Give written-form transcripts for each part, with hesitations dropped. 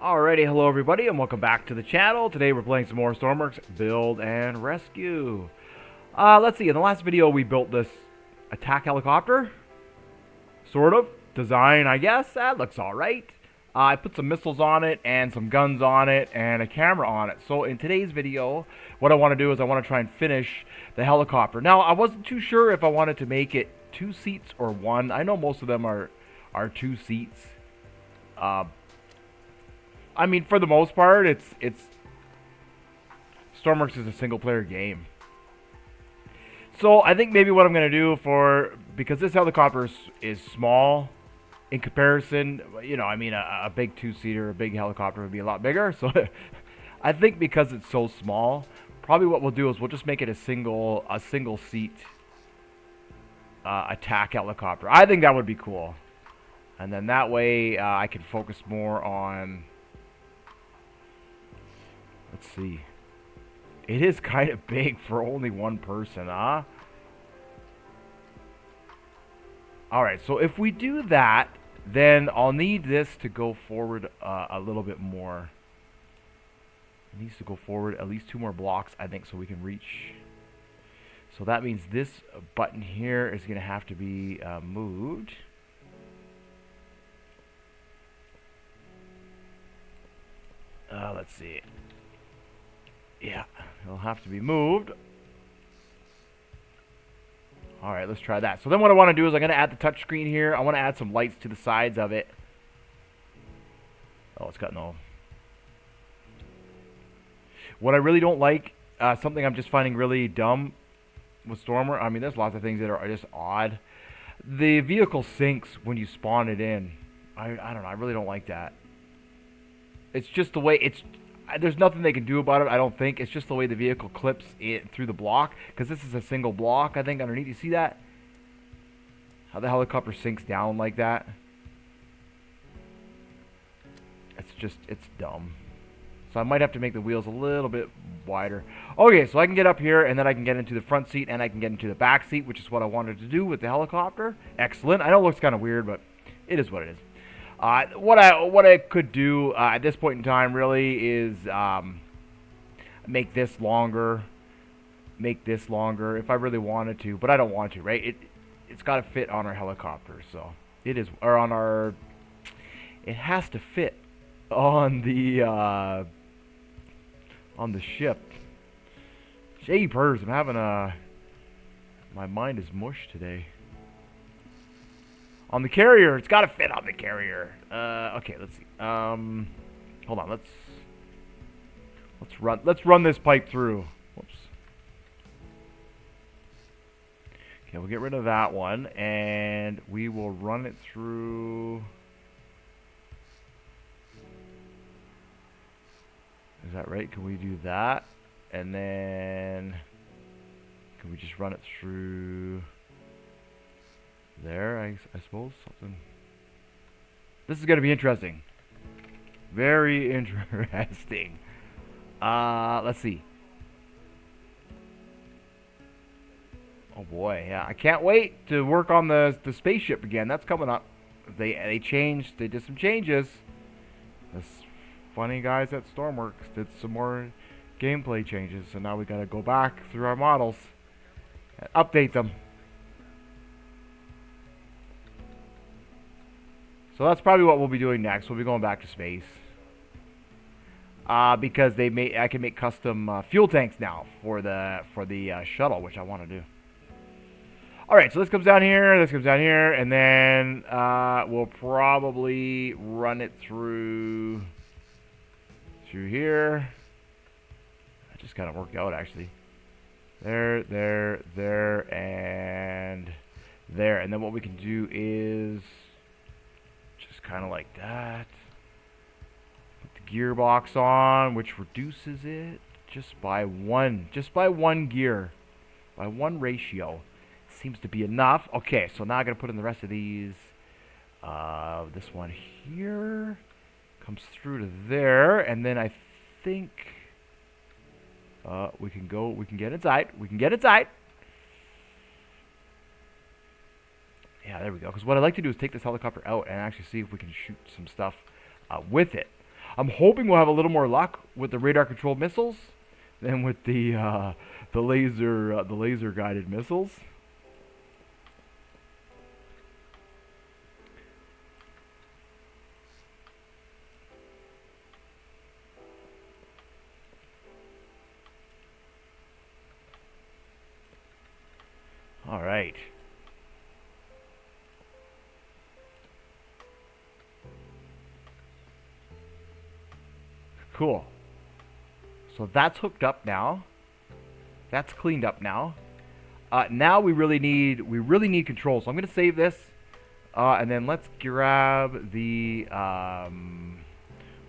Alrighty, hello everybody, and welcome back to the channel. Today we're playing some more Stormworks Build and Rescue. Let's see, in the last video we built this attack helicopter. Sort of. Design, I guess. That looks alright. I put some missiles on it, and some guns on it, and a camera on it. So in today's video, what I want to do is I want to try and finish the helicopter. Now, I wasn't too sure if I wanted to make it 2 seats or 1. I know most of them are 2 seats. I mean, for the most part, it's Stormworks is a single-player game. So I think maybe what I'm going to do because this helicopter is small in comparison, you know, I mean, a big 2-seater, a big helicopter would be a lot bigger. So I think because it's so small, probably what we'll do is we'll just make it a single seat attack helicopter. I think that would be cool. And then that way I can focus more on... Let's see. It is kind of big for only one person, huh? Alright, so if we do that, then I'll need this to go forward a little bit more. It needs to go forward at least 2 more blocks, I think, so we can reach. So that means this button here is going to have to be moved. Let's see. Yeah, it'll have to be moved. Alright, let's try that. So then what I want to do is I'm going to add the touchscreen here. I want to add some lights to the sides of it. Oh, it's got no... What I really don't like, something I'm just finding really dumb with Stormer, I mean, there's lots of things that are just odd. The vehicle sinks when you spawn it in. I don't know, I really don't like that. It's just the way it's... There's nothing they can do about it, I don't think. It's just the way the vehicle clips it through the block. Because this is a single block, I think, underneath. You see that? How the helicopter sinks down like that? It's dumb. So I might have to make the wheels a little bit wider. Okay, so I can get up here, and then I can get into the front seat, and I can get into the back seat, which is what I wanted to do with the helicopter. Excellent. I know it looks kind of weird, but it is what it is. What I could do at this point in time really is make this longer if I really wanted to, but I don't want to, right? It's got to fit on our helicopter, so it is, or on our. It has to fit on the ship. Jeepers, I'm having my mind is mush today. On the carrier, it's got to fit on the carrier. Okay, let's see. Hold on, let's run this pipe through. Whoops. Okay, we'll get rid of that one, and we will run it through. Is that right? Can we do that? And then can we just run it through there, I suppose? Something. This is going to be interesting. Very interesting. Let's see. Oh boy, yeah. I can't wait to work on the spaceship again. That's coming up. They did some changes. This funny guys at Stormworks did some more gameplay changes, so now we got to go back through our models and update them. So that's probably what we'll be doing next. We'll be going back to space. Because I can make custom fuel tanks now for the shuttle, which I want to do. Alright, so this comes down here, and then we'll probably run it through here. That just kind of worked out, actually. There, and there. And then what we can do is kind of like that. Put the gearbox on, which reduces it just by one gear, by 1 ratio. Seems to be enough. Okay, so now I gotta put in the rest of these. This one here comes through to there, and then I think we can get inside. Yeah, there we go. Because what I'd like to do is take this helicopter out and actually see if we can shoot some stuff with it. I'm hoping we'll have a little more luck with the radar controlled missiles than with the laser guided missiles. All right. Cool. So that's hooked up now. That's cleaned up now. Now we really need control. So I'm gonna save this, and then let's grab the. I'll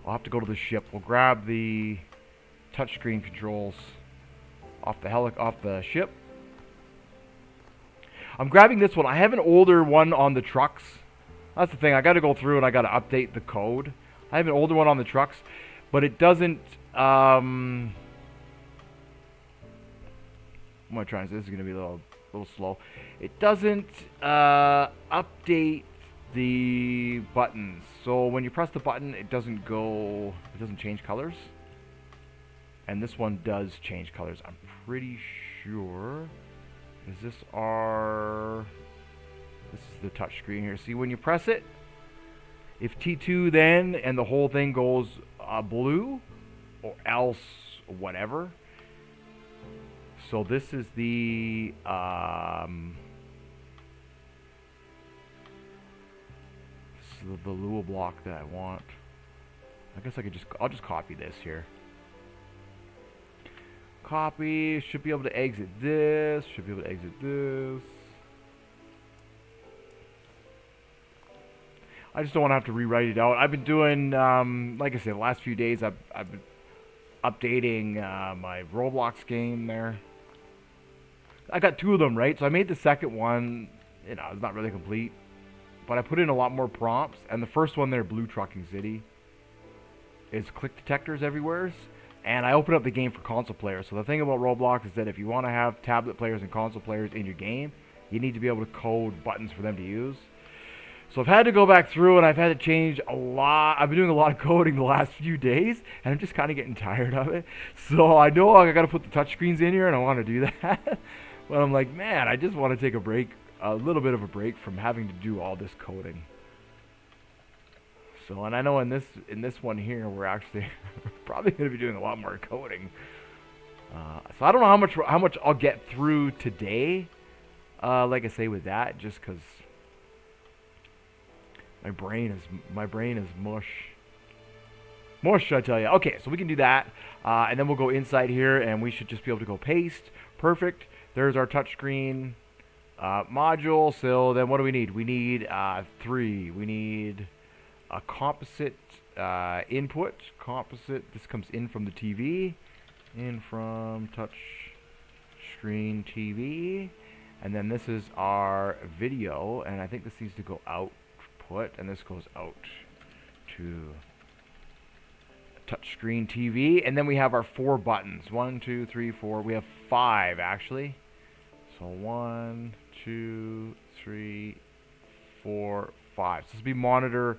have to go to the ship. We'll grab the touchscreen controls off the ship. I'm grabbing this one. I have an older one on the trucks. That's the thing. I got to go through and I got to update the code. I have an older one on the trucks, but it doesn't. What am I trying to say? This is going to be a little slow. It doesn't update the buttons. So when you press the button, it doesn't change colors. And this one does change colors. I'm pretty sure. Is this this is the touch screen here. See, when you press it, if T2 then and the whole thing goes blue or else whatever. So this is the Lua block that I want. I guess I'll just copy this here. Copy, should be able to exit this, should be able to exit this. I just don't want to have to rewrite it out. I've been doing, like I said, the last few days I've been updating my Roblox game there. I got 2 of them, right? So I made the second one, you know, it's not really complete. But I put in a lot more prompts, and the first one there, Blue Trucking City, is click detectors everywhere. And I opened up the game for console players. So the thing about Roblox is that if you want to have tablet players and console players in your game, you need to be able to code buttons for them to use. So I've had to go back through and I've had to change a lot. I've been doing a lot of coding the last few days, and I'm just kind of getting tired of it. So I know I got to put the touchscreens in here, and I want to do that. But I'm like, man, I just want to take a break, a little bit of a break from having to do all this coding. So, and I know in this one here, we're actually probably going to be doing a lot more coding. So I don't know how much I'll get through today. Like I say with that, just because my brain is mush, I tell you. Okay, so we can do that, and then we'll go inside here, and we should just be able to go paste. Perfect. There's our touchscreen module. So then what do we need? We need 3. We need a composite input. Composite. This comes in from the TV. In from touch screen TV. And then this is our video. And I think this needs to go output. And this goes out to touch screen TV. And then we have our 4 buttons. 1, 2, 3, 4. We have 5 actually. So 1, 2, 3, 4, 5. So this will be monitor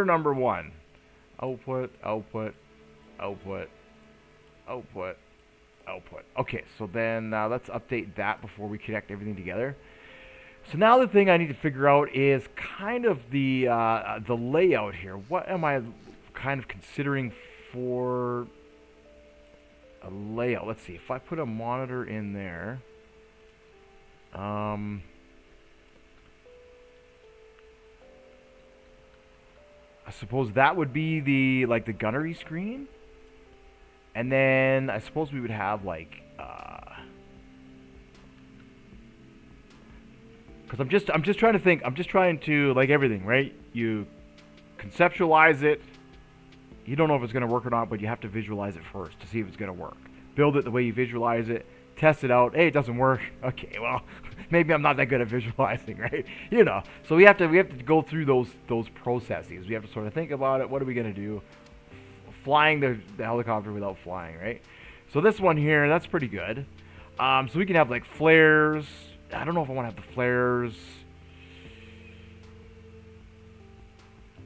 number 1. Output, output, output, output, output. Okay, so then let's update that before we connect everything together. So now the thing I need to figure out is kind of the layout here. What am I kind of considering for a layout? Let's see. If I put a monitor in there, I suppose that would be the gunnery screen, and then I suppose we would have like because I'm just trying to think. I'm just trying to, like everything, right? You conceptualize it. You don't know if it's going to work or not, but you have to visualize it first to see if it's going to work. Build it the way you visualize it. Test it out. Hey, it doesn't work. Okay, well, maybe I'm not that good at visualizing, right? You know. So we have to go through those processes. We have to sort of think about it. What are we going to do? Flying the helicopter without flying, right? So this one here, that's pretty good. So we can have like flares. I don't know if I want to have the flares.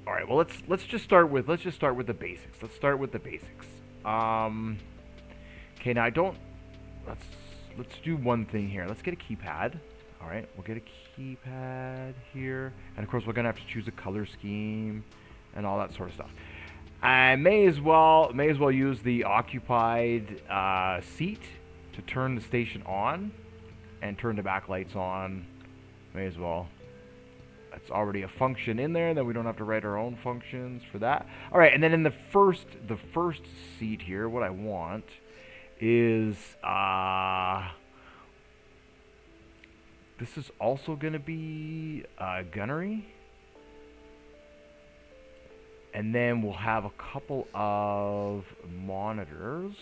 Or right. Well, let's just start with the basics. Let's start with the basics. Okay, now I don't. Let's do one thing here. Let's get a keypad. All right, we'll get a keypad here, and of course we're gonna have to choose a color scheme and all that sort of stuff. I may as well use the occupied seat to turn the station on and turn the backlights on. May as well. That's already a function in there, then we don't have to write our own functions for that. All right, and then in the first seat here, what I want is this is also going to be gunnery, and then we'll have a couple of monitors.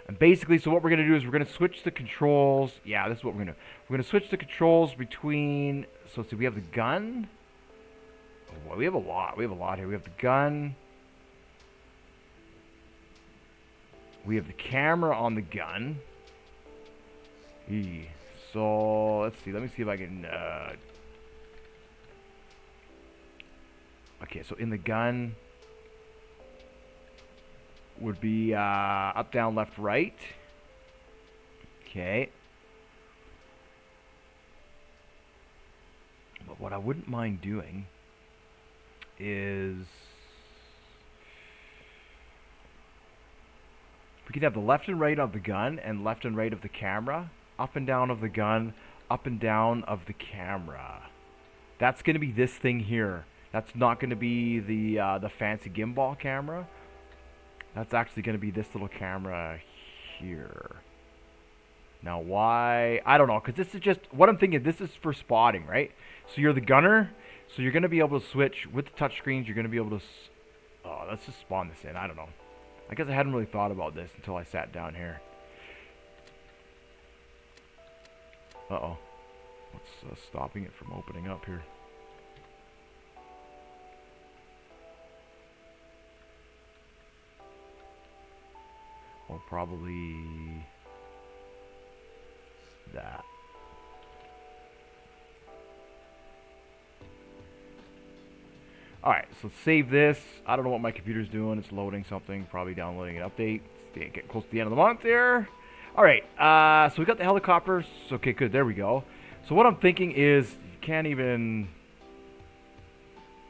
And basically, so what we're going to do is we're going to switch the controls. Yeah, this is what we're going to do. We're going to switch the controls between, so let's see, we have the gun. Oh, well, we have a lot. We have a lot here. We have the gun. We have the camera on the gun. So, let's see. Let me see if I can, okay, so in the gun would be up, down, left, right. Okay. But what I wouldn't mind doing is we could have the left and right of the gun and left and right of the camera, up and down of the gun, up and down of the camera. That's going to be this thing here. That's not going to be the fancy gimbal camera. That's actually going to be this little camera here. Now, why? I don't know, because this is just, what I'm thinking, this is for spotting, right? So you're the gunner, so you're going to be able to switch with the touchscreens. You're going to be able to, oh, let's just spawn this in. I don't know. I guess I hadn't really thought about this until I sat down here. Uh-oh. What's stopping it from opening up here? Or probably that. Alright, so let's save this. I don't know what my computer's doing. It's loading something, probably downloading an update. It's getting close to the end of the month here. Alright, so we got the helicopters. Okay, good, there we go. So what I'm thinking is, you can't even...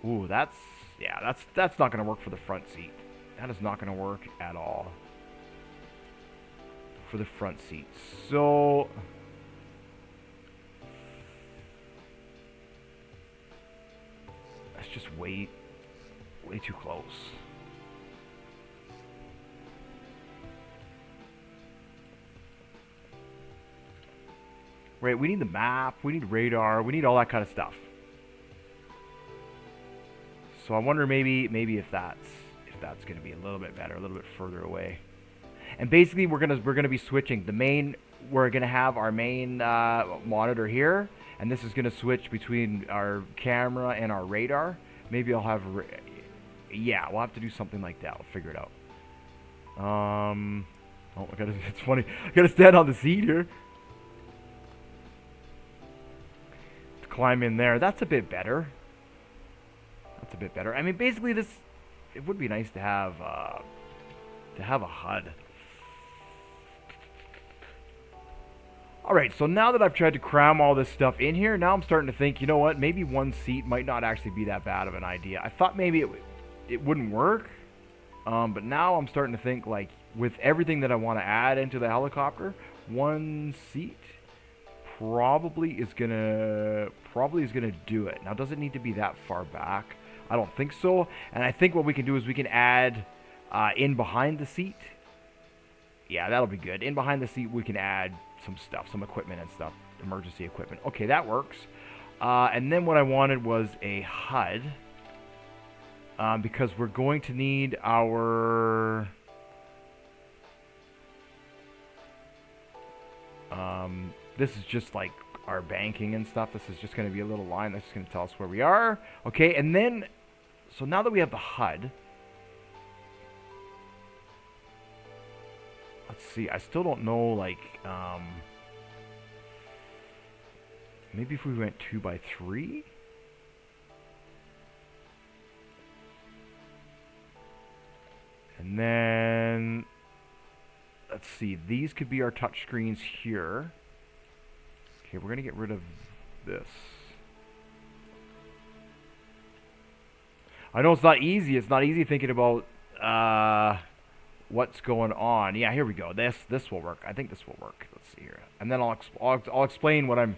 Ooh, that's not going to work for the front seat. That is not going to work at all for the front seat. So that's just way too close. Right, we need the map, we need radar, we need all that kind of stuff. So I wonder maybe if that's going to be a little bit better, a little bit further away. And basically, we're gonna be switching the main. We're gonna have our main monitor here, and this is gonna switch between our camera and our radar. Maybe I'll have, yeah, we'll have to do something like that. We'll figure it out. Oh, it's funny. I gotta stand on the seat here to climb in there. That's a bit better. That's a bit better. I mean, basically, it would be nice to have a HUD. Alright, so now that I've tried to cram all this stuff in here, now I'm starting to think, you know what, maybe one seat might not actually be that bad of an idea. I thought maybe it wouldn't work, but now I'm starting to think, like, with everything that I want to add into the helicopter, one seat probably is gonna do it. Now, does it need to be that far back? I don't think so, and I think what we can do is we can add in behind the seat. Yeah, that'll be good. In behind the seat, we can add some stuff, some equipment and stuff, emergency equipment. Okay, that works. And then what I wanted was a HUD, because we're going to need our this is just like our banking and stuff. This is just going to be a little line that's going to tell us where we are. Okay, and then so now that we have the HUD, let's see, I still don't know, like, maybe if we went 2x3? And then, let's see, these could be our touch screens here. Okay, we're going to get rid of this. I know it's not easy. It's not easy thinking about what's going on. Yeah, here we go. This will work. I think this will work. Let's see here. And then I'll explain what I'll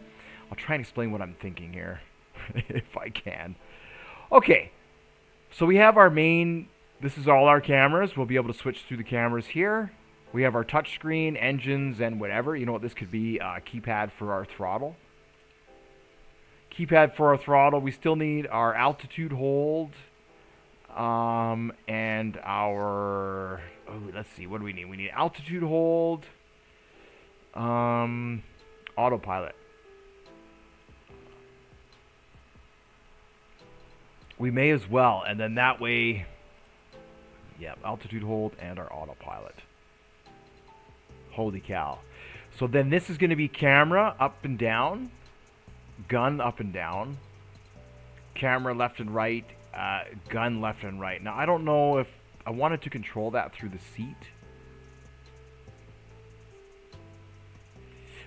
try and explain what I'm thinking here, if I can. Okay, so we have our main. This is all our cameras. We'll be able to switch through the cameras here. We have our touch screen, engines, and whatever. You know what this could be? Keypad for our throttle. Keypad for our throttle. We still need our altitude hold. And our, let's see, what do we need? We need altitude hold, autopilot. We may as well, and then that way, yeah, altitude hold and our autopilot. Holy cow. So then this is going to be camera up and down, gun up and down, camera left and right, gun left and right. Now, I don't know if I wanted to control that through the seat.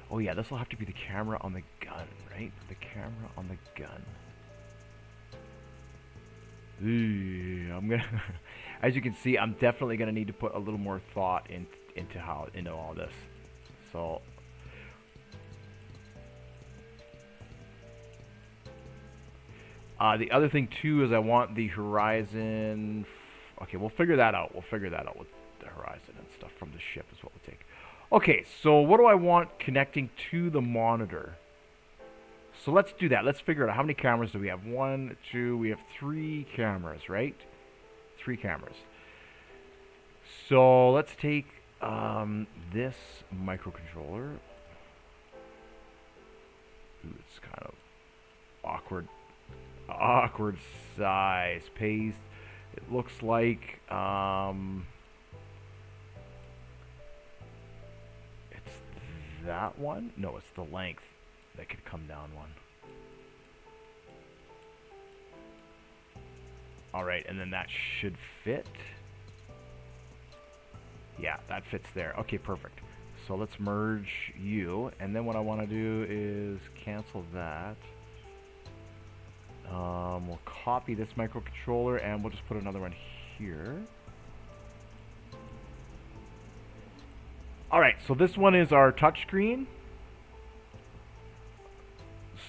Oh, yeah, this will have to be the camera on the gun, right? The camera on the gun. Ooh, I'm going to... As you can see, I'm definitely going to need to put a little more thought into all this. So... the other thing, too, is I want the horizon... Okay, we'll figure that out. We'll figure that out with the horizon and stuff from the ship is what we'll take. Okay, so what do I want connecting to the monitor? So let's do that. Let's figure out how many cameras do we have. 1, 2, we have 3 cameras, right? 3 cameras. So let's take this microcontroller. Ooh, it's kind of awkward. Awkward size. Paste. It looks like it's that one. No, it's the length that could come down one. Alright, and then that should fit. Yeah, that fits there. Okay, perfect. So let's merge you, and then what I want to do is cancel that. We'll copy this microcontroller, and we'll just put another one here. Alright, so this one is our touchscreen.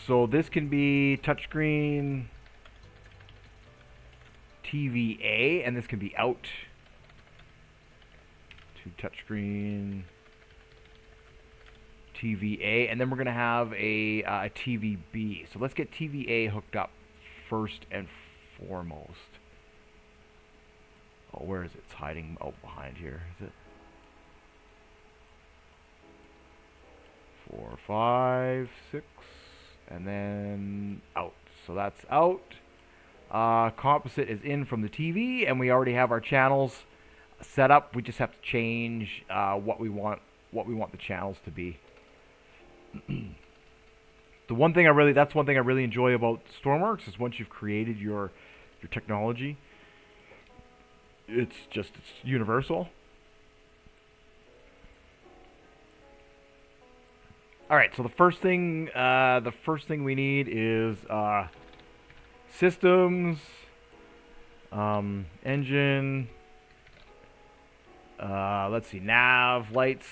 So this can be touchscreen TVA, and this can be out to touchscreen TVA, and then we're going to have a TVB. So let's get TVA hooked up first and foremost. Oh, where is it? It's hiding behind here. Is it? 4, 5, 6, and then out. So that's out. Composite is in from the TV, and we already have our channels set up. We just have to change what we want the channels to be. That's one thing I really enjoy about Stormworks is once you've created your technology, it's universal. All right, so the first thing we need is systems, engine. Let's see, nav lights.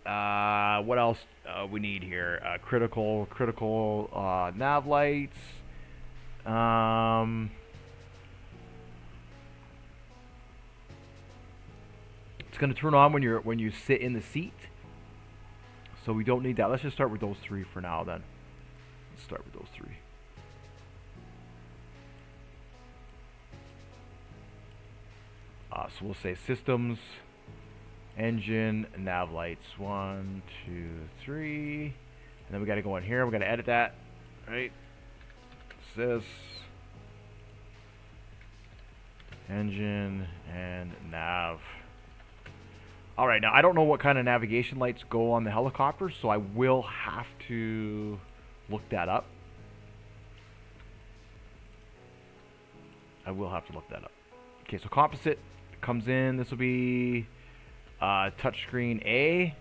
What else we need here? Critical nav lights. It's going to turn on when you sit in the seat. So we don't need that. Let's just start with those 3 for now then. Let's start with those 3. So we'll say systems, engine, nav lights. 1, 2, 3. And then we got to go in here. We got to edit that. Right? Sys, engine, and nav. Alright, now I don't know what kind of navigation lights go on the helicopter, so I will have to look that up. Okay, so composite comes in. This will be touchscreen A.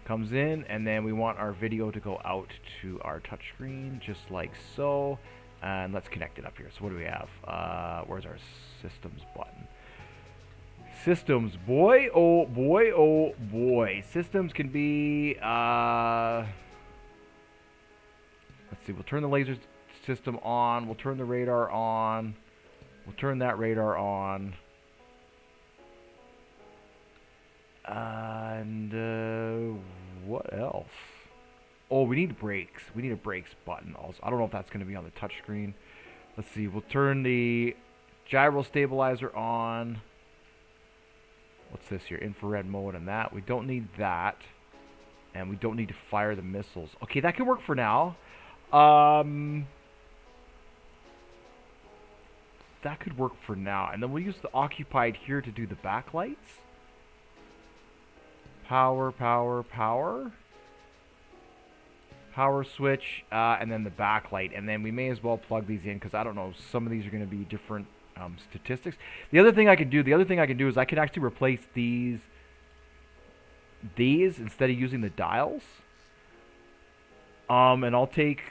Comes in, and then we want our video to go out to our touchscreen, just like so. And let's connect it up here. So what do we have? Where's our systems button? Systems, boy, oh boy, oh boy. Systems can be, let's see, we'll turn the laser system on. We'll turn the radar on. We'll turn that radar on. And what else? Oh, we need brakes. We need a brakes button also. I don't know if that's going to be on the touchscreen. Let's see. We'll turn the gyro stabilizer on. What's this here? Infrared mode and that. We don't need that. And we don't need to fire the missiles. Okay, that can work for now. That could work for now. And then we'll use the occupied here to do the backlights. Power, power, power. Power switch, and then the backlight. And then we may as well plug these in, because I don't know, some of these are going to be different statistics. The other thing I can do is I can actually replace these instead of using the dials. And I'll take,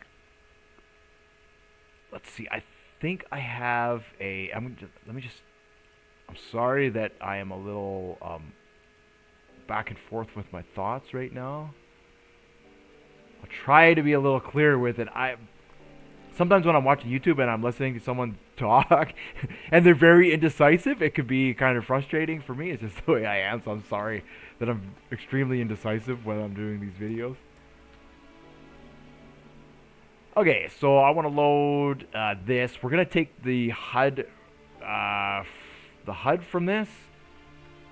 let's see, I think I have a, I'm sorry that I am a little back and forth with my thoughts right now. I'll try to be a little clearer with it. Sometimes when I'm watching YouTube and I'm listening to someone talk and they're very indecisive, it could be kind of frustrating for me. It's just the way I am, so I'm sorry that I'm extremely indecisive when I'm doing these videos. Okay, so I want to load this. We're going to take the HUD from this,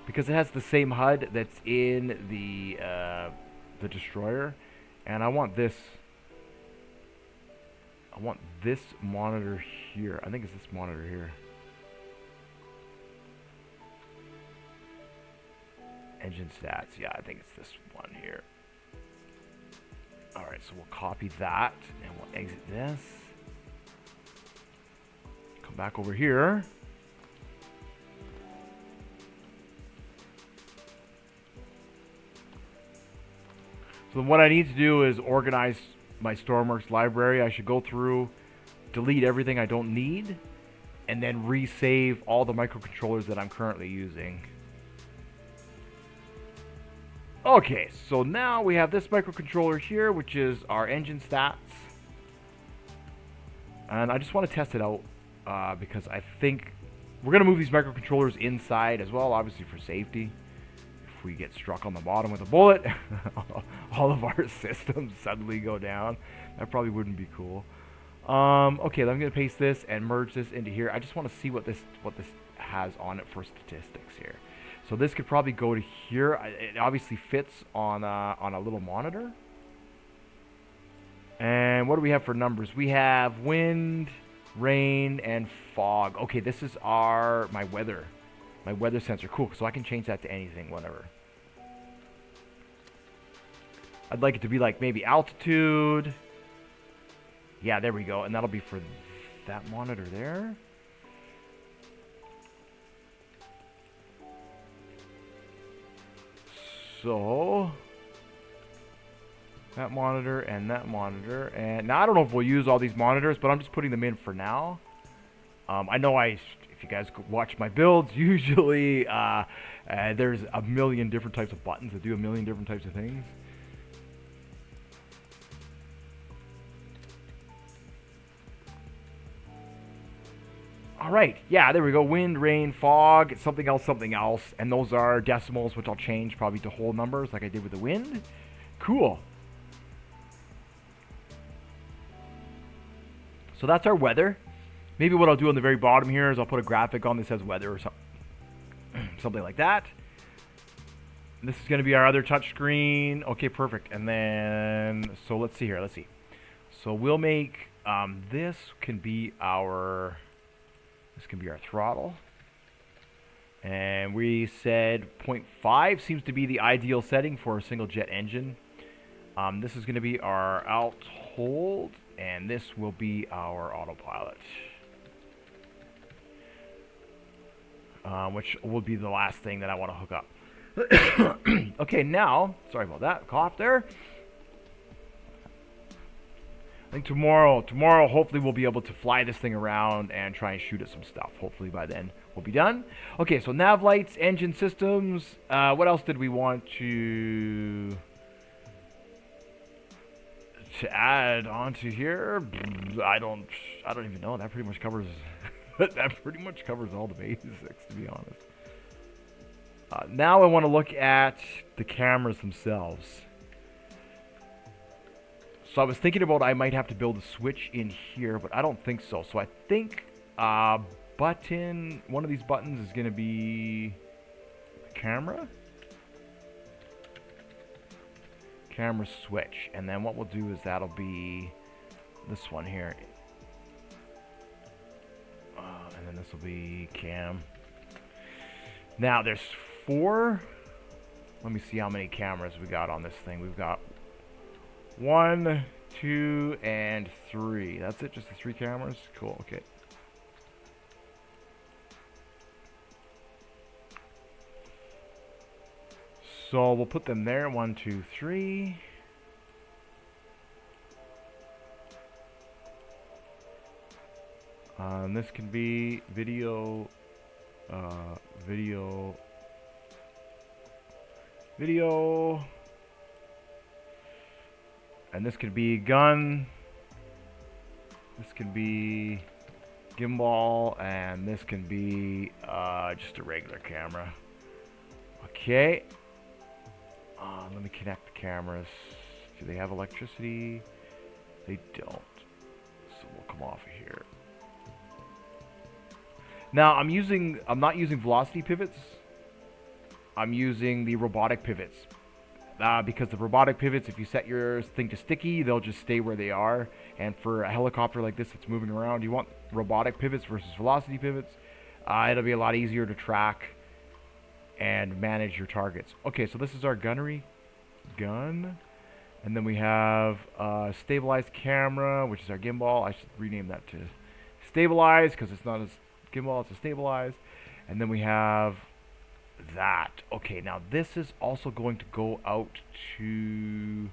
because it has the same HUD that's in the destroyer. And I want this monitor here. I think it's this monitor here. Engine stats. Yeah, I think it's this one here. Alright, so we'll copy that. And we'll exit this. Come back over here. So what I need to do is organize my Stormworks library. I should go through, delete everything I don't need, and then resave all the microcontrollers that I'm currently using. Okay, so now we have this microcontroller here, which is our engine stats. And I just want to test it out because I think we're going to move these microcontrollers inside as well, obviously for safety. If we get struck on the bottom with a bullet, all of our systems suddenly go down. That probably wouldn't be cool. Okay, I'm going to paste this and merge this into here. I just want to see what this has on it for statistics here. So this could probably go to here. It obviously fits on a little monitor. And what do we have for numbers? We have wind, rain, and fog. Okay, this is my weather. My weather sensor. Cool, so I can change that to anything, whatever. I'd like it to be like maybe altitude. Yeah, there we go. And that'll be for that monitor there. So that monitor and that monitor. And now I don't know if we'll use all these monitors, but I'm just putting them in for now. I know if you guys watch my builds, usually there's a million different types of buttons that do a million different types of things. All right, yeah, there we go. Wind, rain, fog, something else. And those are decimals, which I'll change probably to whole numbers like I did with the wind. Cool. So that's our weather. Maybe what I'll do on the very bottom here is I'll put a graphic on that says weather or something like that. And this is going to be our other touch screen. Okay, perfect. And then, so let's see here. Let's see. So we'll make this can be our throttle. And we said 0.5 seems to be the ideal setting for a single jet engine. This is going to be our alt hold, and this will be our autopilot. which will be the last thing that I want to hook up. Okay, now, sorry about that, cough there. I think tomorrow, hopefully we'll be able to fly this thing around and try and shoot at some stuff. Hopefully by then we'll be done. Okay, so nav lights, engine systems. What else did we want to add onto here? I don't even know. That pretty much covers that pretty much covers all the basics, to be honest. Now I want to look at the cameras themselves. So I was thinking about I might have to build a switch in here, but I don't think so. So I think one of these buttons is going to be a camera switch. And then what we'll do is that'll be this one here. And then this will be cam. Now there's 4. Let me see how many cameras we got on this thing. We've got 1, 2, and 3. That's it? Just the 3 cameras? Cool, okay. So we'll put them there. 1, 2, 3. And this can be video, video. And this could be gun. This can be gimbal, and this can be just a regular camera. Okay. Let me connect the cameras. Do they have electricity? They don't. So we'll come off of here. Now I'm not using velocity pivots. I'm using the robotic pivots. Because the robotic pivots, if you set your thing to sticky, they'll just stay where they are. And for a helicopter like this that's moving around, you want robotic pivots versus velocity pivots. It'll be a lot easier to track and manage your targets. Okay, so this is our gunnery gun. And then we have stabilized camera, which is our gimbal. I should rename that to stabilize because it's not a gimbal, it's a stabilize. And then we have that. Okay, now this is also going to go out to...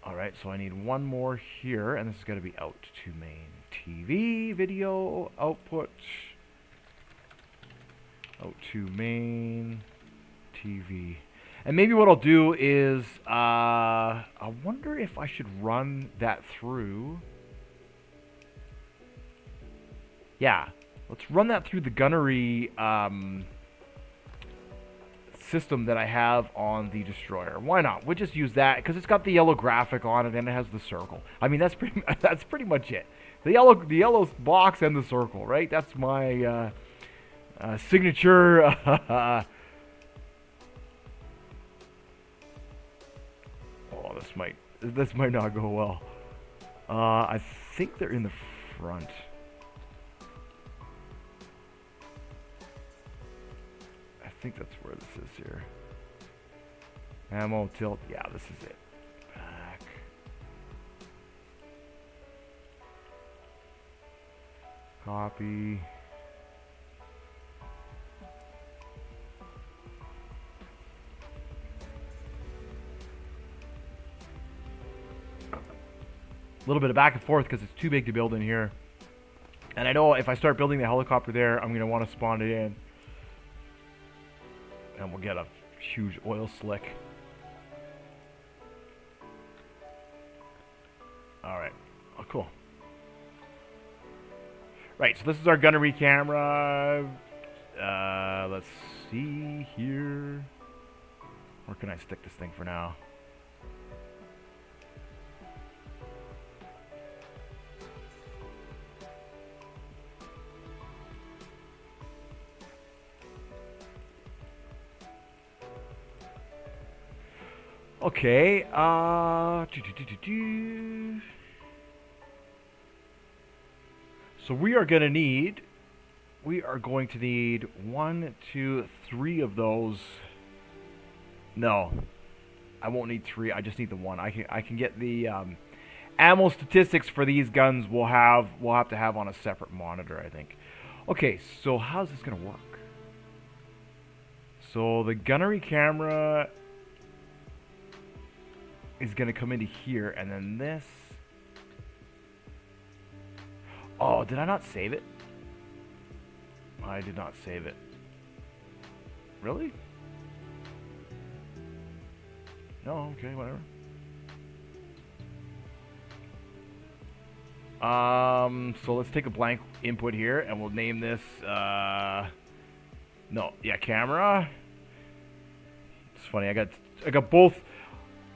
Alright, so I need one more here, and this is going to be out to main TV, video, output, out to main TV. And maybe what I'll do is, I wonder if I should run that through. Yeah. Let's run that through the gunnery system that I have on the destroyer. Why not? We'll just use that because it's got the yellow graphic on it and it has the circle. I mean, that's pretty much it. The yellow box and the circle, right? That's my signature. Oh, this might not go well. I think they're in the front. I think that's where this is here. Ammo, tilt. Yeah, this is it. Back. Copy. A little bit of back and forth because it's too big to build in here. And I know if I start building the helicopter there, I'm going to want to spawn it in. And we'll get a huge oil slick. Alright. Oh, cool. Right, so this is our gunnery camera. Let's see here. Where can I stick this thing for now? Okay, so we are going to need 1, 2, 3 of those. No, I won't need 3. I just need the 1. I can get the ammo statistics for these guns. We'll have to have on a separate monitor, I think. Okay, so how's this gonna work? So the gunnery camera is gonna come into here, and then this. Oh, did I not save it? I did not save it. Really? No, okay, whatever. So let's take a blank input here, and we'll name this, no, yeah, camera. It's funny, I got both.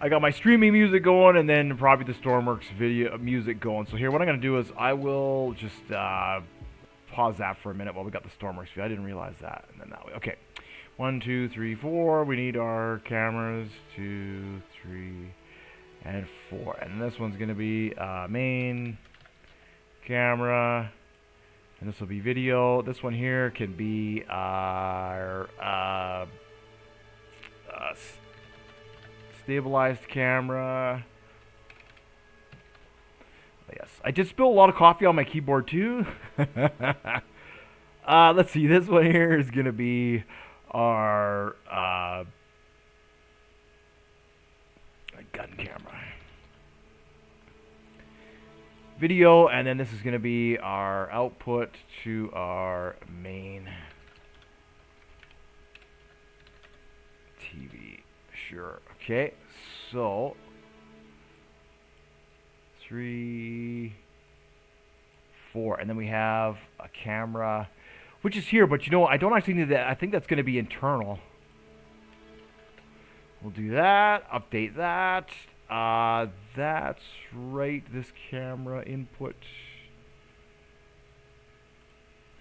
I got my streaming music going, and then probably the Stormworks video music going. So here, what I'm gonna do is I will just pause that for a minute while we got the Stormworks video. I didn't realize that, and then that way. Okay, 1, 2, 3, 4. We need our cameras. 2, 3, and 4. And this one's gonna be main camera, and this will be video. This one here can be our stabilized camera. Yes, I did spill a lot of coffee on my keyboard too. Let's see, this one here is gonna be our gun camera. Video, and then this is going to be our output to our main TV. Sure. Okay, so 3, 4, and then we have a camera, which is here, but you know, I don't actually need that. I think that's going to be internal. We'll do that, update that. That's right, this camera input.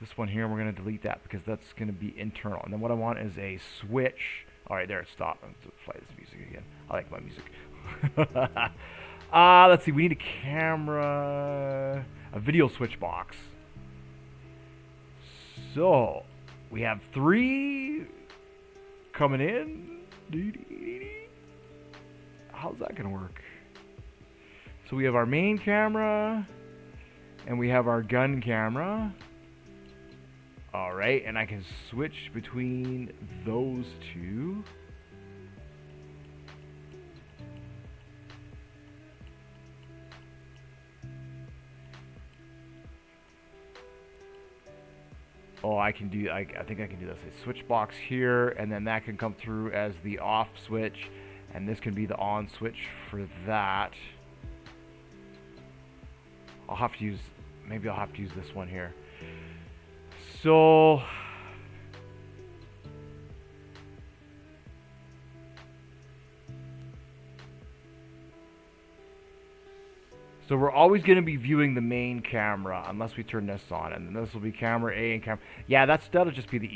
This one here, we're going to delete that because that's going to be internal. And then what I want is a switch. Alright, there, stop. Let's play this music again. I like my music. Let's see, we need a camera, a video switch box. So, we have 3 coming in. How's that gonna work? So we have our main camera, and we have our gun camera. Alright, and I can switch between those 2. Oh, I can do, I think I can do this. A switch box here, and then that can come through as the off switch. And this can be the on switch for that. I'll have to use, maybe I'll have to use this one here. So we're always going to be viewing the main camera unless we turn this on, and then this will be camera A and camera. Yeah, that'll just be the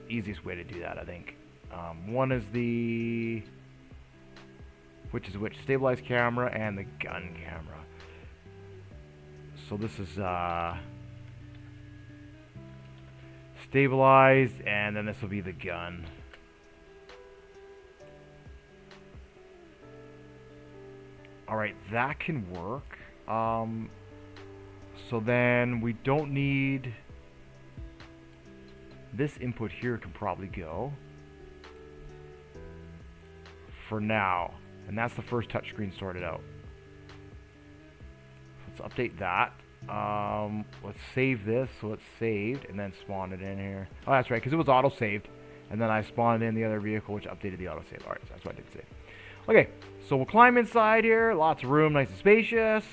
easiest way to do that, I think. One is the, which is which, stabilized camera and the gun camera. So this is stabilized, and then this will be the gun. Alright, that can work. So then we don't need this input here, can probably go for now. And that's the first touchscreen sorted out. Let's update that. Let's save this so it's saved, and then spawn it in here. Oh, that's right, because it was auto-saved. And then I spawned in the other vehicle, which updated the auto-save. Alright, so that's what I did save. Okay, so we'll climb inside here. Lots of room, nice and spacious.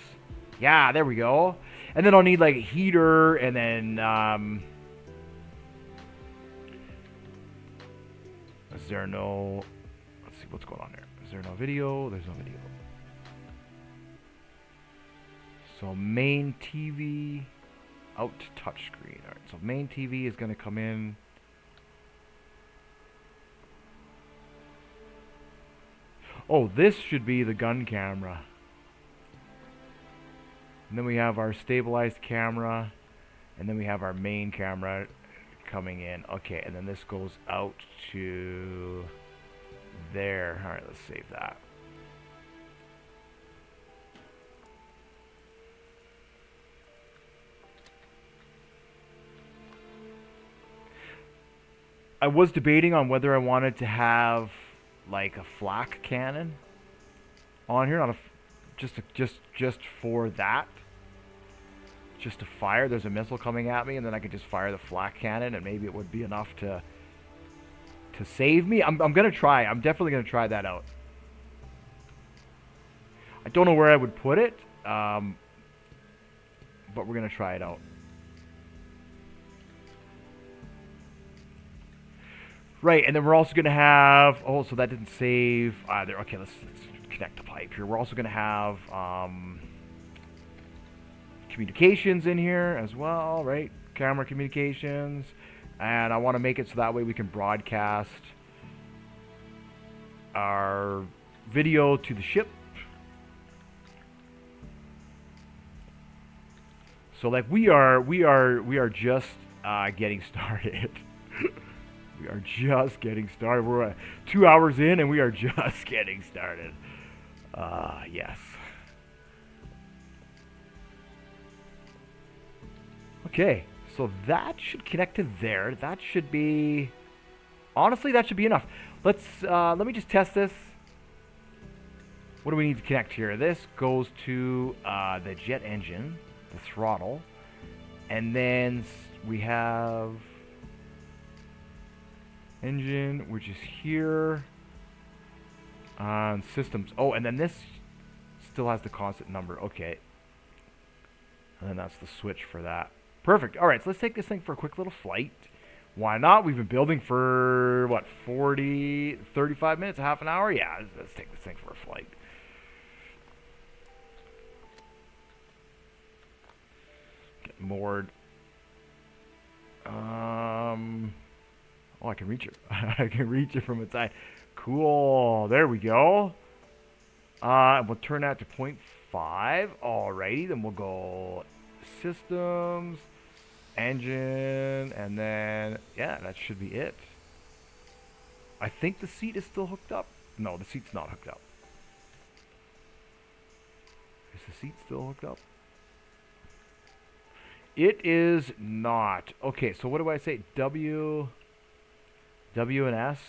Yeah, there we go. And then I'll need like a heater, and then is there no, let's see what's going on there. Is there no video? There's no video. So main TV out to touchscreen. Alright, so main TV is going to come in. Oh, this should be the gun camera. And then we have our stabilized camera. And then we have our main camera coming in. Okay, and then this goes out to there. Alright, let's save that. I was debating on whether I wanted to have like a flak cannon on here, not a just for that, just to fire. There's a missile coming at me, and then I could just fire the flak cannon, and maybe it would be enough to save me. I'm gonna try. I'm definitely gonna try that out. I don't know where I would put it, but we're gonna try it out. Right, and then we're also going to have... Oh, so that didn't save either. Okay, let's connect the pipe here. We're also going to have communications in here as well, right? Camera communications. And I want to make it so that way we can broadcast our video to the ship. So like we are just getting started. We are just getting started. We're 2 hours in, and we are just getting started. Yes. Okay, so that should connect to there. That should be... Honestly, that should be enough. Let me just test this. What do we need to connect here? This goes to the jet engine, the throttle. And then we have... engine, which is here. Systems. Oh, and then this still has the constant number. Okay. And then that's the switch for that. Perfect. All right, so let's take this thing for a quick little flight. Why not? We've been building for, what, 35 minutes, a half an hour? Yeah, let's take this thing for a flight. Get moored. Oh, I can reach it. I can reach it from inside. Cool. There we go. We'll turn that to 0.5. Alrighty, then we'll go systems, engine, and then, yeah, that should be it. I think the seat is still hooked up. No, the seat's not hooked up. Is the seat still hooked up? It is not. Okay, so what do I say? W and S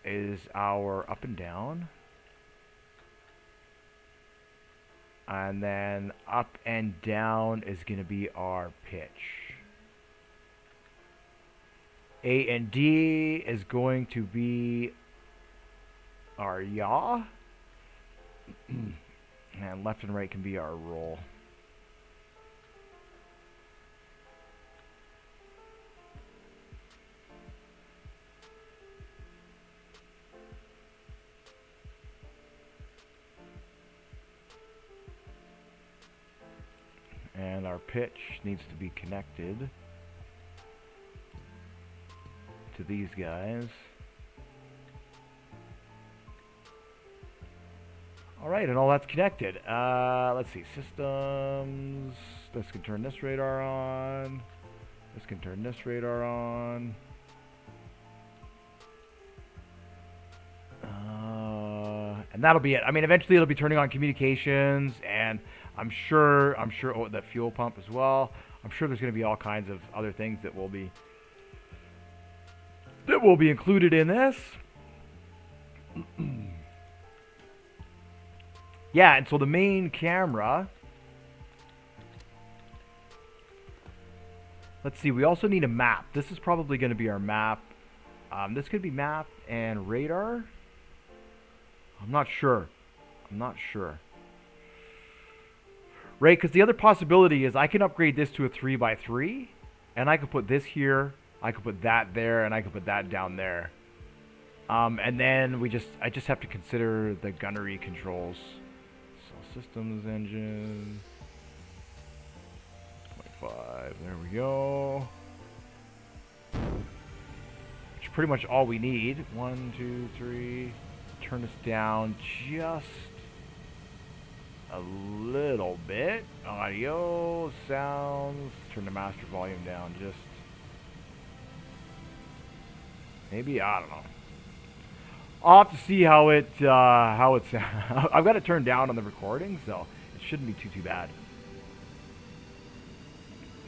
is our up and down. And then up and down is going to be our pitch. A and D is going to be our yaw. And left and right can be our roll. And our pitch needs to be connected to these guys. Alright, and all that's connected. Let's see, systems. This can turn this radar on. This can turn this radar on. And that'll be it. I mean, eventually it'll be turning on communications, and I'm sure, oh, that fuel pump as well. I'm sure there's going to be all kinds of other things that will be included in this. Yeah, and so the main camera. Let's see, we also need a map. This is probably going to be our map. This could be map and radar. I'm not sure. Right, because the other possibility is I can upgrade this to a 3x3, and I could put this here, I could put that there, and I could put that down there. And then I just have to consider the gunnery controls. So systems, engine, 25, there we go. Which is pretty much all we need. 1, 2, 3. Turn this down just a little bit. Audio, sounds. Turn the master volume down just maybe, I don't know. I'll have to see how it's I've got it turned down on the recording, so it shouldn't be too bad.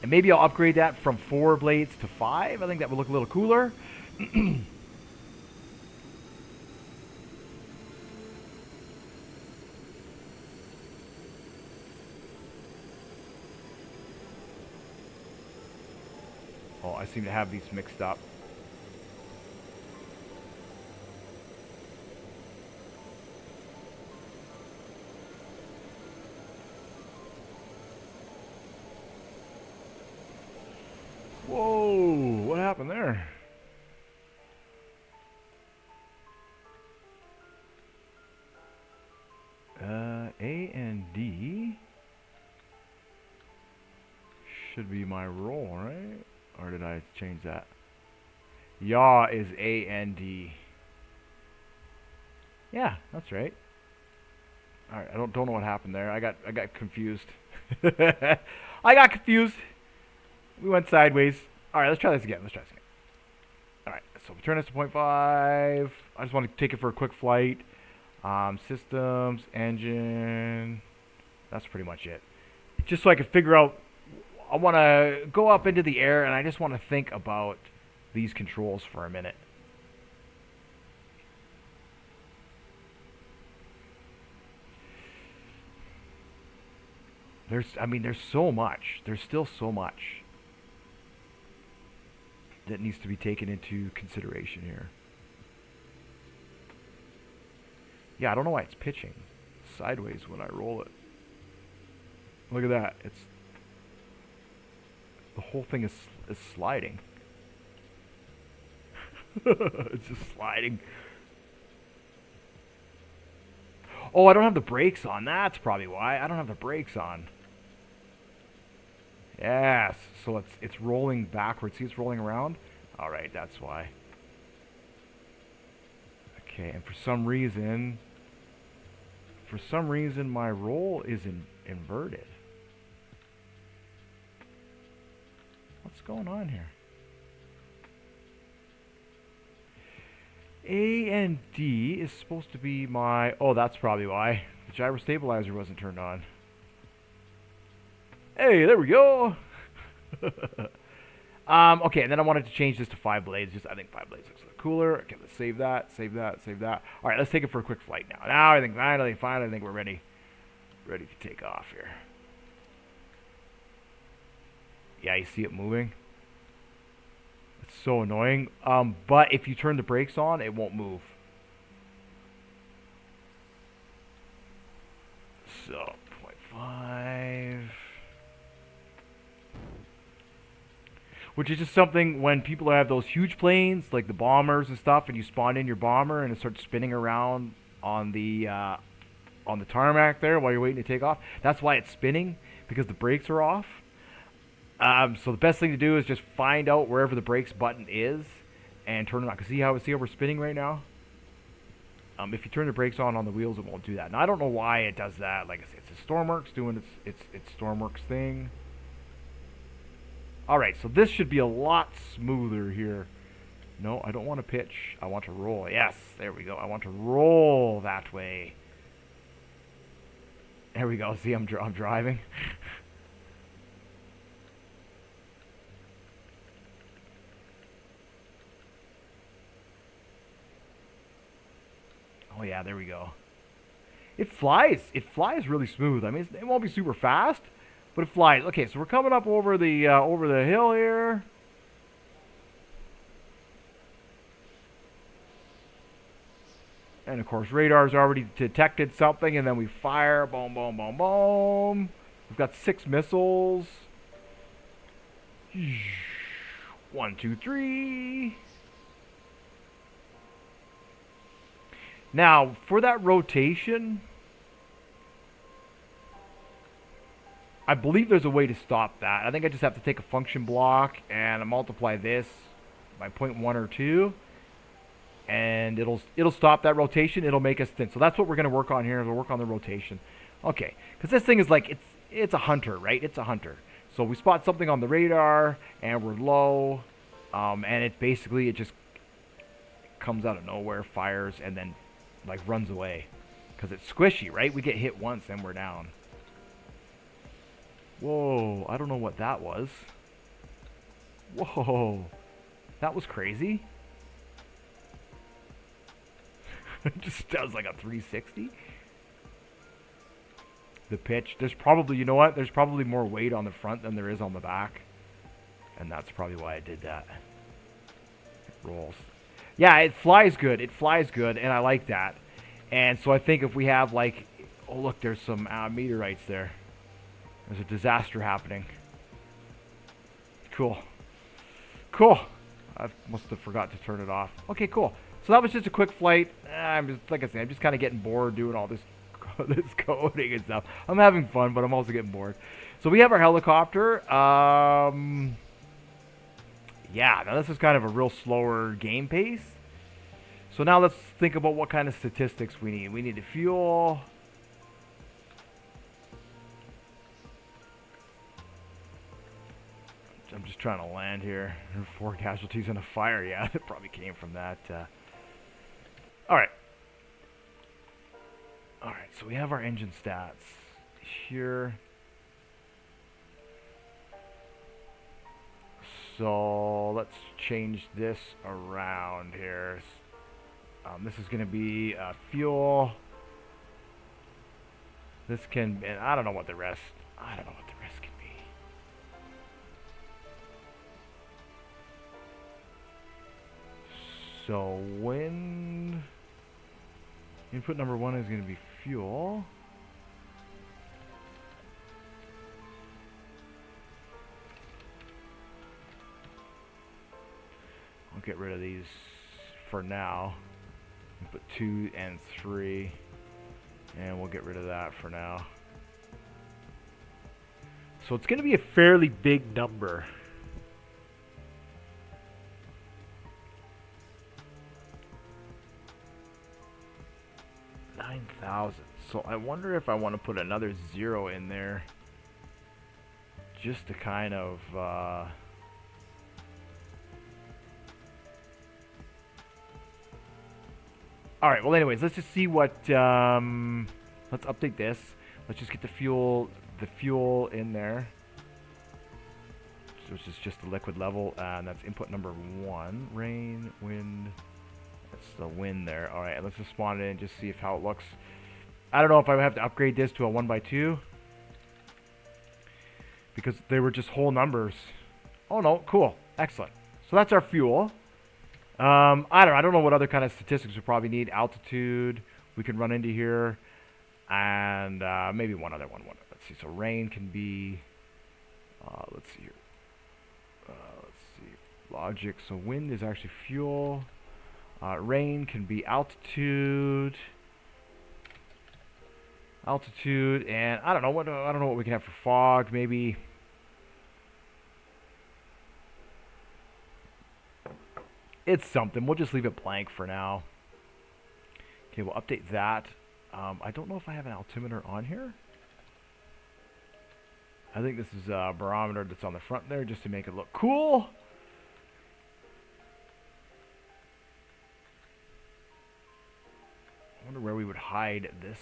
And maybe I'll upgrade that from 4 blades to 5. I think that would look a little cooler. Oh, I seem to have these mixed up. Whoa, what happened there? A and D should be my roll, right? Or did I change that? Yaw is A and D. Yeah, that's right. All right, I don't know what happened there. I got confused. I got confused. We went sideways. All right, let's try this again. All right, so we turn this to 0.5. I just want to take it for a quick flight. Systems, engine. That's pretty much it. Just so I can figure out. I want to go up into the air, and I just want to think about these controls for a minute. There's so much. There's still so much that needs to be taken into consideration here. Yeah, I don't know why it's pitching sideways when I roll it. Look at that. The whole thing is sliding. It's just sliding. Oh, I don't have the brakes on. That's probably why. I don't have the brakes on. Yes. So it's rolling backwards. See, it's rolling around? All right, that's why. Okay, and for some reason my roll is inverted. What's going on here? A and D is supposed to be my... Oh, that's probably why. The gyro stabilizer wasn't turned on. Hey, there we go. Okay, and then I wanted to change this to 5 blades. I think 5 blades looks a little cooler. Okay, let's save that. All right, let's take it for a quick flight now. Now I think finally, I think we're ready to take off here. Yeah, you see it moving? It's so annoying. But if you turn the brakes on, it won't move. So, 0.5. Which is just something when people have those huge planes, like the bombers and stuff, and you spawn in your bomber and it starts spinning around on the tarmac there while you're waiting to take off. That's why it's spinning, because the brakes are off. So the best thing to do is just find out wherever the brakes button is and turn it on. Cause see how we're spinning right now? If you turn the brakes on the wheels, it won't do that. Now I don't know why it does that. Like I said, it's a Stormworks doing its Stormworks thing. All right, so this should be a lot smoother here. No, I don't want to pitch. I want to roll. Yes, there we go. I want to roll that way. There we go. See, I'm driving. Oh yeah, there we go. It flies. It flies really smooth. I mean, it won't be super fast, but it flies. Okay, so we're coming up over the hill here. And of course, radar's already detected something, and then we fire. Boom, boom, boom, boom. We've got 6 missiles. 1, 2, 3. Now, for that rotation, I believe there's a way to stop that. I think I just have to take a function block and multiply this by 0.1 or 2, and it'll stop that rotation. It'll make us thin. So that's what we're going to work on here. We'll work on the rotation. Okay, because this thing is like it's a hunter, right? It's a hunter. So we spot something on the radar, and we're low, and it just comes out of nowhere, fires, and then like runs away because it's squishy, right? We get hit once and we're down. Whoa, I don't know what that was. Whoa, that was crazy. It just does like a 360. The pitch, there's probably, you know what? There's probably more weight on the front than there is on the back. And that's probably why I did that. It rolls. Yeah, it flies good. It flies good, and I like that. And so I think if we have like, oh look, there's some meteorites there. There's a disaster happening. Cool. Cool. I must have forgot to turn it off. Okay, cool. So that was just a quick flight. I'm just, like I said, I'm just kind of getting bored doing all this this coding and stuff. I'm having fun, but I'm also getting bored. So we have our helicopter. Yeah, now this is kind of a real slower game pace. So now let's think about what kind of statistics we need. We need the fuel. I'm just trying to land here. 4 casualties in a fire. Yeah, it probably came from that. Alright. Alright, so we have our engine stats here. So let's change this around here. This is going to be fuel. This can, and I don't know what the rest, I don't know what the rest can be. So wind, input number 1 is going to be fuel. I'll get rid of these for now. Put 2 and 3, and we'll get rid of that for now. So it's going to be a fairly big number. $9,000. So I wonder if I want to put another 0 in there, just to kind of. Alright, well anyways, let's just see what, let's update this. Let's just get the fuel in there. Which is just the liquid level, and that's input number 1. Rain, wind, that's the wind there. Alright, let's just spawn it in and just see how it looks. I don't know if I would have to upgrade this to a 1x2. Because they were just whole numbers. Oh no, cool, excellent. So that's our fuel. I don't know what other kind of statistics we probably need. Altitude, we can run into here, and maybe one other one. Let's see. So rain can be. Let's see here. Let's see. Logic. So wind is actually fuel. Rain can be altitude. Altitude, and I don't know what we can have for fog. Maybe. It's something. We'll just leave it blank for now. Okay, we'll update that. I don't know if I have an altimeter on here. I think this is a barometer that's on the front there just to make it look cool. I wonder where we would hide this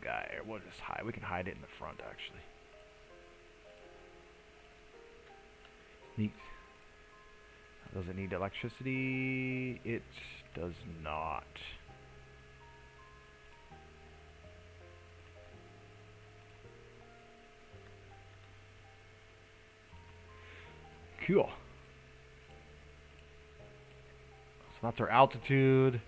guy. We'll just hide. We can hide it in the front actually. Neat. Does it need electricity? It does not. Cool. So that's our altitude.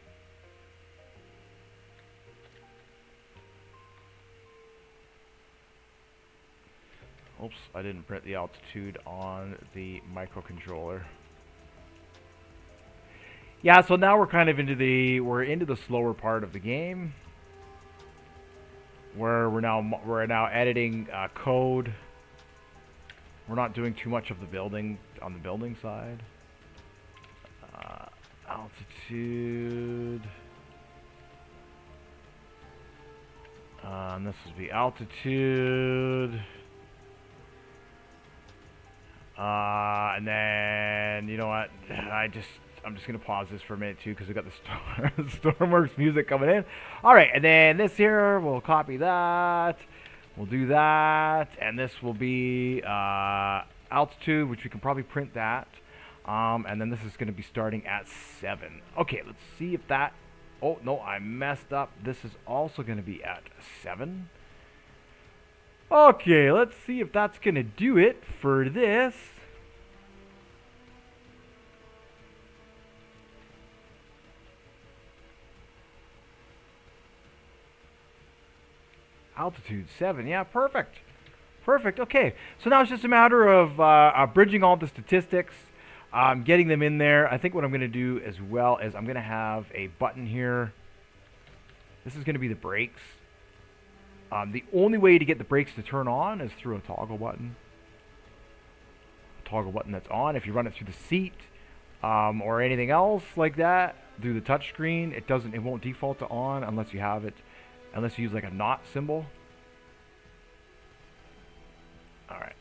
Oops, I didn't print the altitude on the microcontroller. Yeah, so now we're kind of into the slower part of the game, where we're now editing code. We're not doing too much of the building on the building side. Altitude. And this will be altitude. And then you know what? I'm just going to pause this for a minute, too, because we got the Stormworks music coming in. All right, and then this here, we'll copy that. We'll do that, and this will be altitude, which we can probably print that. And then this is going to be starting at 7. Okay, let's see if that... Oh, no, I messed up. This is also going to be at 7. Okay, let's see if that's going to do it for this. Altitude 7. Yeah, perfect. Perfect. Okay. So now it's just a matter of bridging all the statistics, getting them in there. I think what I'm going to do as well is I'm going to have a button here. This is going to be the brakes. The only way to get the brakes to turn on is through a toggle button. A toggle button that's on. If you run it through the seat or anything else like that, through the touch screen, it won't default to on unless you have it. Unless you use like a not symbol. Alright.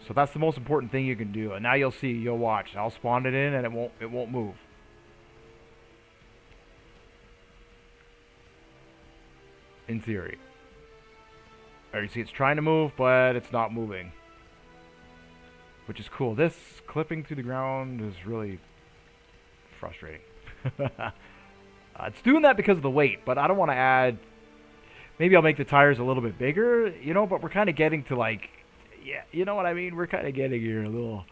So that's the most important thing you can do. And now you'll see, you'll watch. I'll spawn it in and it won't move. In theory. Or you see it's trying to move, but it's not moving. Which is cool. This clipping through the ground is really frustrating. It's doing that because of the weight, but I don't want to add... Maybe I'll make the tires a little bit bigger, you know, but we're kind of getting to like... Yeah, you know what I mean? We're kind of getting here a little...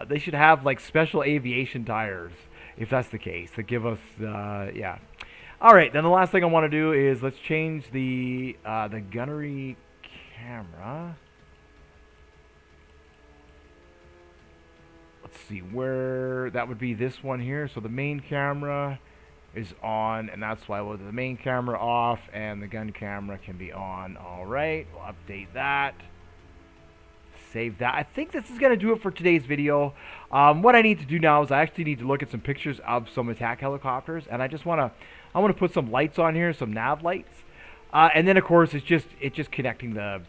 they should have like special aviation tires, if that's the case, that give us... yeah. Alright, then the last thing I want to do is let's change the gunnery camera. Let's see where that would be, this one here. So the main camera is on, and that's why we'll do the main camera off, and the gun camera can be on. All right, we'll update that. Save that. I think this is going to do it for today's video. What I need to do now is I actually need to look at some pictures of some attack helicopters, and I want to put some lights on here, some nav lights, and then of course it's just connecting the.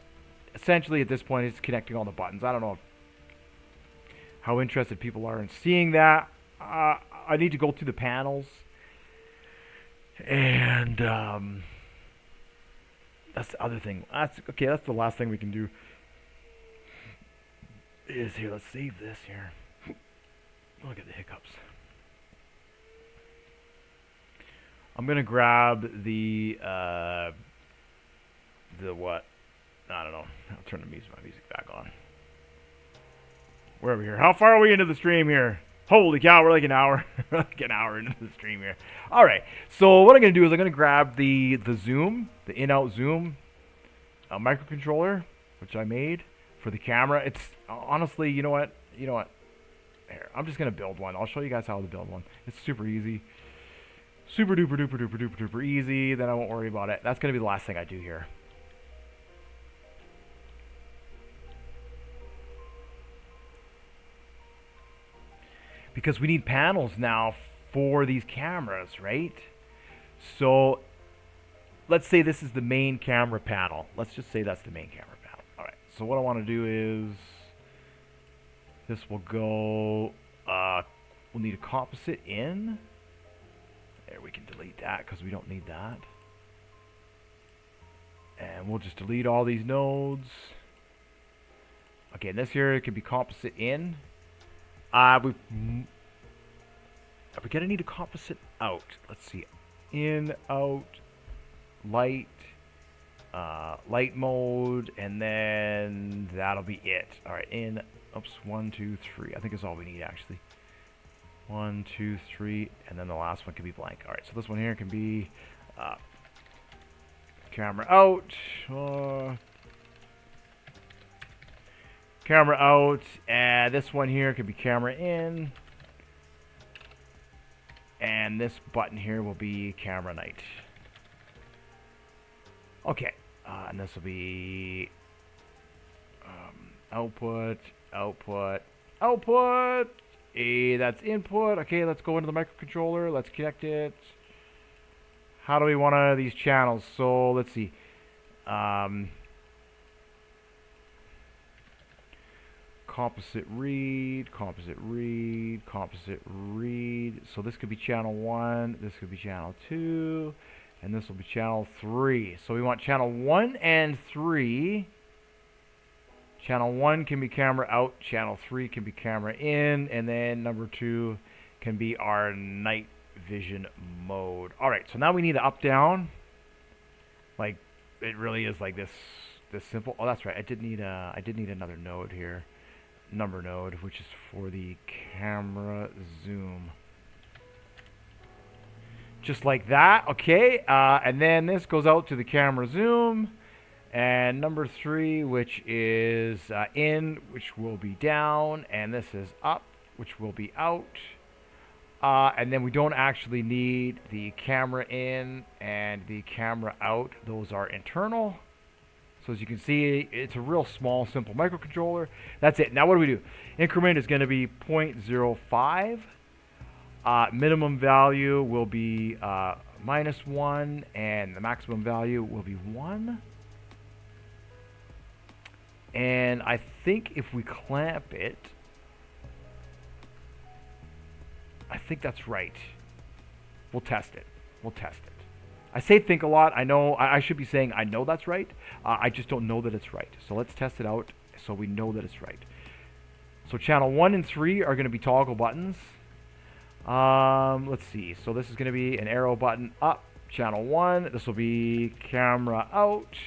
Essentially, at this point, it's connecting all the buttons. I don't know how interested people are in seeing that. I need to go through the panels, and that's the other thing. That's okay. That's the last thing we can do. Is here. Let's save this here. Look at the hiccups. I'm gonna grab the what? I don't know. I'll turn my music back on. We're over here. How far are we into the stream here? Holy cow, we're like an hour. Like an hour into the stream here. Alright, so what I'm going to do is I'm going to grab the zoom, the in-out zoom microcontroller, which I made for the camera. It's honestly, you know what? Here, I'm just going to build one. I'll show you guys how to build one. It's super easy. Super duper duper duper duper duper easy. Then I won't worry about it. That's going to be the last thing I do here. Because we need panels now for these cameras, right? So let's say this is the main camera panel. Let's just say that's the main camera panel. All right. So what I want to do is this will go. We'll need a composite in. There, we can delete that because we don't need that. And we'll just delete all these nodes. Okay, and this here it can be composite in. We're gonna need a composite out. Let's see, in, out, light, light mode, and then that'll be it. All right, in. Oops, 1, 2, 3. I think that's all we need actually. 1, 2, 3, and then the last one can be blank. All right, so this one here can be camera out. Camera out, and this one here could be camera in, and this button here will be camera night. Okay, and this will be output, output, output. That's input. Okay, let's go into the microcontroller. Let's connect it. How do we want these channels? So let's see. composite read, composite read, composite read. So this could be channel 1, this could be channel 2, and this will be channel 3. So we want channel 1 and 3. Channel 1 can be camera out, channel 3 can be camera in, and then number 2 can be our night vision mode. Alright, so now we need to up down. Like, it really is like this simple. Oh, that's right. I did need another node here. Number node, which is for the camera zoom. Just like that, okay. And then this goes out to the camera zoom. And number 3, which is in, which will be down. And this is up, which will be out. And then we don't actually need the camera in and the camera out. Those are internal. So as you can see, it's a real small, simple microcontroller. That's it. Now what do we do? Increment is going to be 0.05. Minimum value will be -1, and the maximum value will be 1. And I think if we clamp it, I think that's right. We'll test it. We'll test it. I say think a lot. I know I should be saying I know that's right. I just don't know that it's right. So let's test it out so we know that it's right. So channel 1 and 3 are going to be toggle buttons. Let's see. So this is going to be an arrow button up, channel 1. This will be camera out.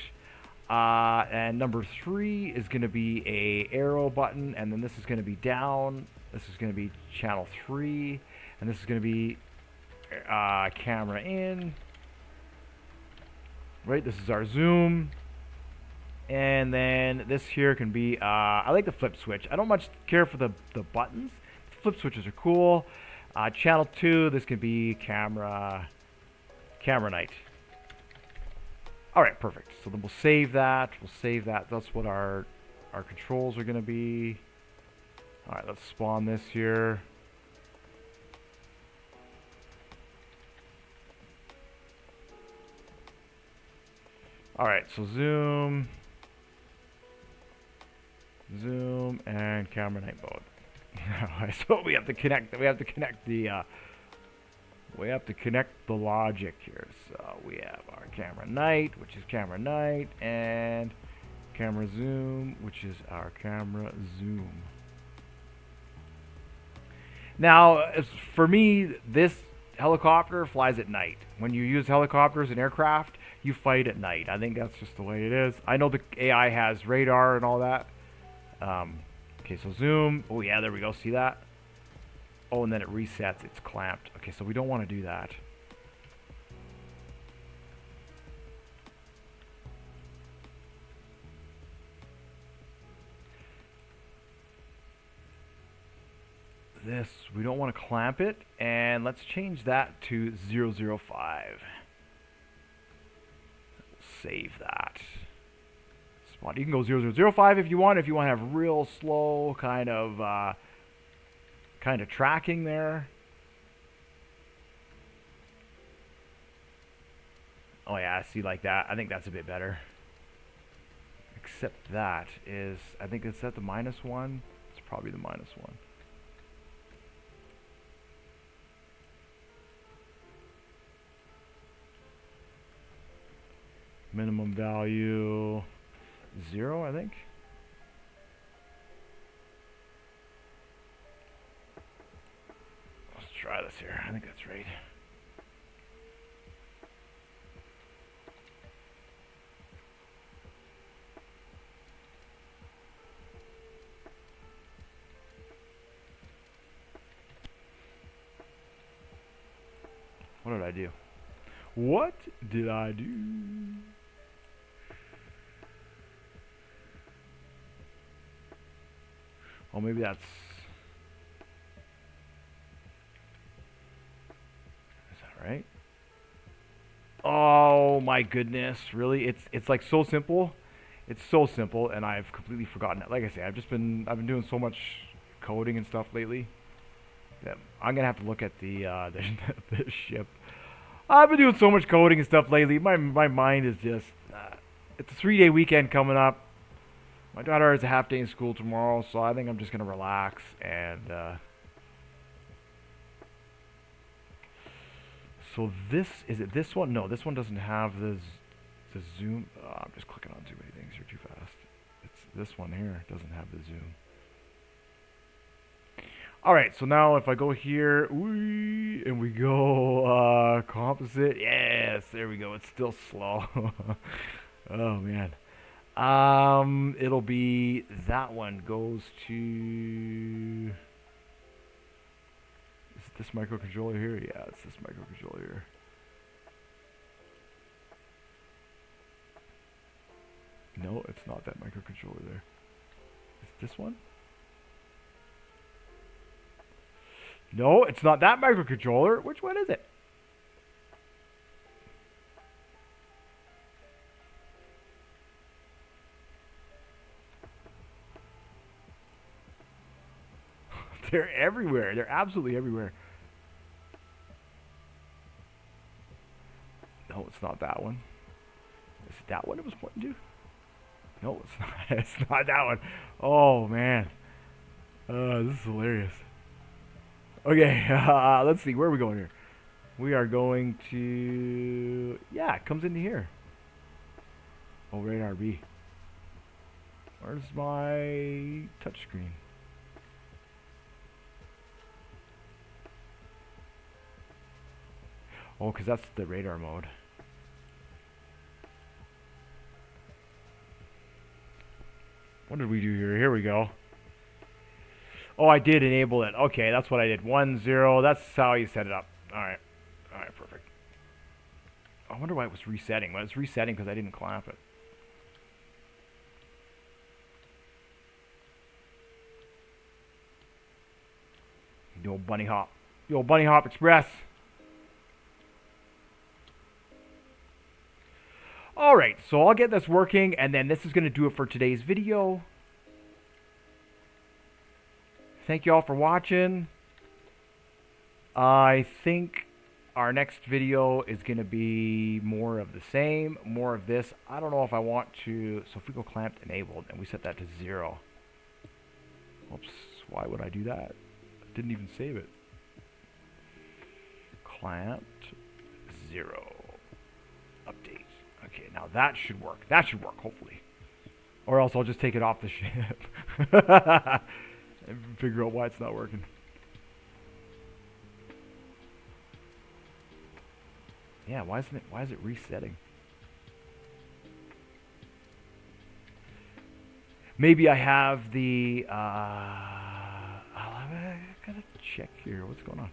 And number 3 is going to be a arrow button, and then this is going to be down. This is going to be channel 3, and this is going to be camera in. Right, this is our zoom. And then this here can be, I like the flip switch. I don't much care for the buttons. The flip switches are cool. Channel 2, this can be camera night. Alright, perfect. So then we'll save that. We'll save that. That's what our controls are going to be. Alright, let's spawn this here. Alright, so zoom, and camera night mode. Alright, so we have to connect the logic here. So we have our camera night, which is camera night, and camera zoom, which is our camera zoom. Now, for me, this helicopter flies at night. When you use helicopters and aircraft, you fight at night. I think that's just the way it is. I know the AI has radar and all that. Okay, so zoom. Oh yeah, there we go. See that? Oh, and then it resets. It's clamped. Okay, so we don't want to do that. This, we don't want to clamp it, and let's change that to 005. Save that. Spot. You can go 0005 if you want. If you want to have real slow kind of tracking there. Oh yeah, I see like that. I think that's a bit better. Except that is, I think it's at the -1. It's probably the -1. Minimum value 0, I think. Let's try this here. I think that's right. What did I do? What did I do? Oh, maybe that's... Is that right? Oh my goodness, really? It's like so simple. It's so simple, and I've completely forgotten it. Like I say, I've been doing so much coding and stuff lately that I'm gonna have to look at the ship. I've been doing so much coding and stuff lately. My mind is just... it's a 3-day weekend coming up. My daughter has a half day in school tomorrow, so I think I'm just gonna relax and. So this is it. This one? No, this one doesn't have the zoom. Oh, I'm just clicking on too many things here too fast. It's this one here doesn't have the zoom. All right, so now if I go here, and we go composite, yes, there we go. It's still slow. Oh man. It'll be that one goes to. Is it this microcontroller here? Yeah, it's this microcontroller here. No, it's not that microcontroller there. It's this one? No, it's not that microcontroller. Which one is it? They're everywhere. They're absolutely everywhere. No, it's not that one. Is it that one it was pointing to? No, it's not. It's not that one. Oh, man. This is hilarious. Okay, let's see. Where are we going here? We are going to... Yeah, it comes into here. Oh, radar B. Where's my touchscreen? Oh, because that's the radar mode. What did we do here? Here we go. Oh, I did enable it. Okay, that's what I did. 1, 0. That's how you set it up. All right. All right, perfect. I wonder why it was resetting. Well, it's resetting because I didn't clamp it. The old bunny hop. The old bunny hop express. Alright, so I'll get this working, and then this is going to do it for today's video. Thank you all for watching. I think our next video is going to be more of the same, more of this. I don't know if I want to... So if we go clamped enabled, and we set that to 0. Oops, why would I do that? I didn't even save it. Clamped 0. Update. Okay, now that should work. That should work, hopefully. Or else I'll just take it off the ship. And figure out why it's not working. Yeah, why is it resetting? Maybe I have the I gotta check here. What's going on?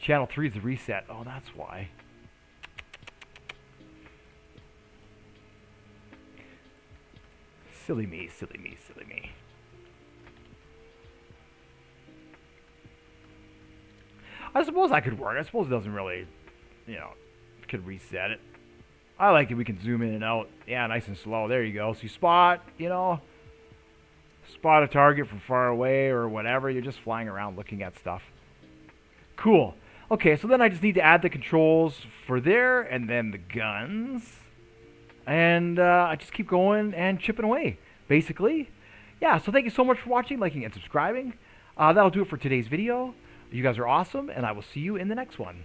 Channel 3 is the reset. Oh, that's why. Silly me, silly me, silly me. I suppose that could work. I suppose it doesn't really, you know, could reset it. I like it. We can zoom in and out. Yeah, nice and slow. There you go. So you spot, you know, spot a target from far away or whatever. You're just flying around looking at stuff. Cool. Okay, so then I just need to add the controls for there and then the guns. And I just keep going and chipping away, basically. Yeah, so thank you so much for watching, liking, and subscribing. That'll do it for today's video. You guys are awesome, and I will see you in the next one.